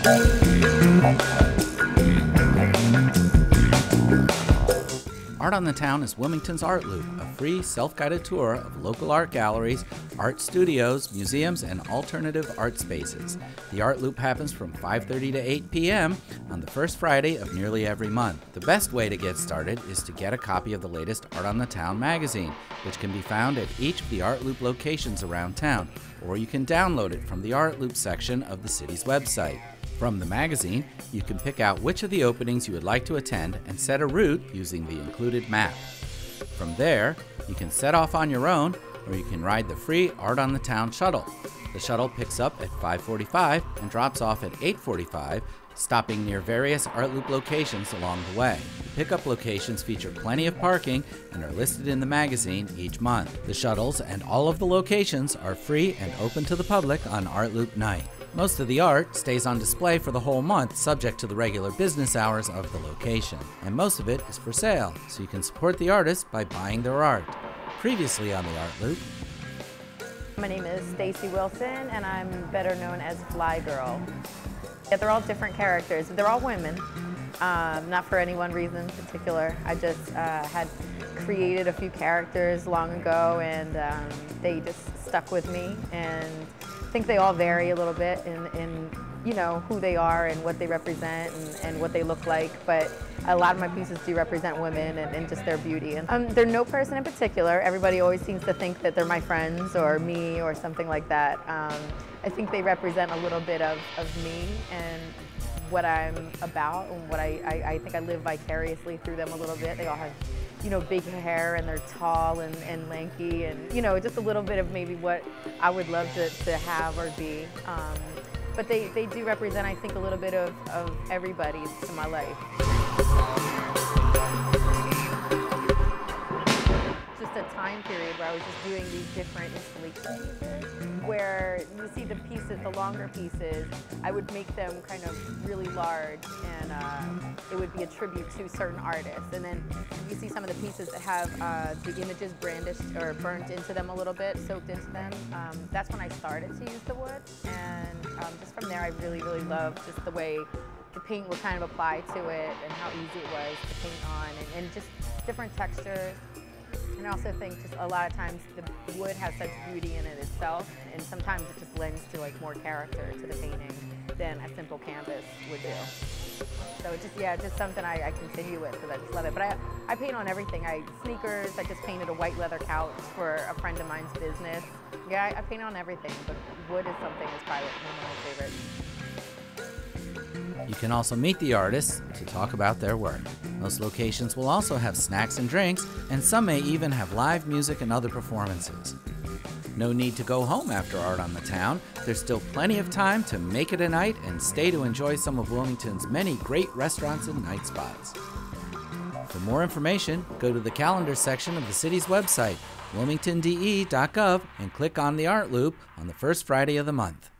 Art on the Town is Wilmington's Artloop, a free self-guided tour of local art galleries, art studios, museums, and alternative art spaces. The Artloop happens from 5:30 to 8 p.m. on the first Friday of nearly every month. The best way to get started is to get a copy of the latest Art on the Town magazine, which can be found at each of the Artloop locations around town, or you can download it from the Artloop section of the city's website. From the magazine, you can pick out which of the openings you would like to attend and set a route using the included map. From there, you can set off on your own, or you can ride the free Art on the Town shuttle. The shuttle picks up at 5:45 and drops off at 8:45, stopping near various Artloop locations along the way. The pickup locations feature plenty of parking and are listed in the magazine each month. The shuttles and all of the locations are free and open to the public on Artloop night. Most of the art stays on display for the whole month, subject to the regular business hours of the location. And most of it is for sale, so you can support the artists by buying their art. Previously on the Artloop. My name is Stacy Wilson, and I'm better known as Flygirrl. Yeah, they're all different characters. They're all women, not for any one reason in particular. I just had created a few characters long ago, and they just stuck with me. And I think they all vary a little bit in you know, who they are and what they represent and what they look like, but a lot of my pieces do represent women and just their beauty. And they're no person in particular. Everybody always seems to think that they're my friends or me or something like that. I think they represent a little bit of me and what I'm about, and what I think I live vicariously through them a little bit. They all have, you know, big hair, and they're tall and lanky, and, you know, just a little bit of maybe what I would love to have or be. But they do represent, I think, a little bit of everybody in my life. Just a time period where I was just doing these different installations, where you see the pieces, the longer pieces, I would make them kind of really large, and it would be a tribute to certain artists. And then you see some of the pieces that have the images brandished or burnt into them a little bit, soaked into them. That's when I started to use the wood, and just from there I really loved just the way the paint would kind of apply to it and how easy it was to paint on, and just different textures. And I also think just a lot of times the wood has such beauty in it itself, and sometimes it just lends to like more character to the painting than a simple canvas would do. So it's just, yeah, just something I continue with because I just love it. But I paint on everything. Sneakers, I just painted a white leather couch for a friend of mine's business. Yeah, I paint on everything, but wood is something that's probably one of my favorites. You can also meet the artists to talk about their work. Most locations will also have snacks and drinks, and some may even have live music and other performances. No need to go home after Art on the Town. There's still plenty of time to make it a night and stay to enjoy some of Wilmington's many great restaurants and night spots. For more information, go to the calendar section of the city's website, wilmingtonde.gov, and click on the Artloop on the first Friday of the month.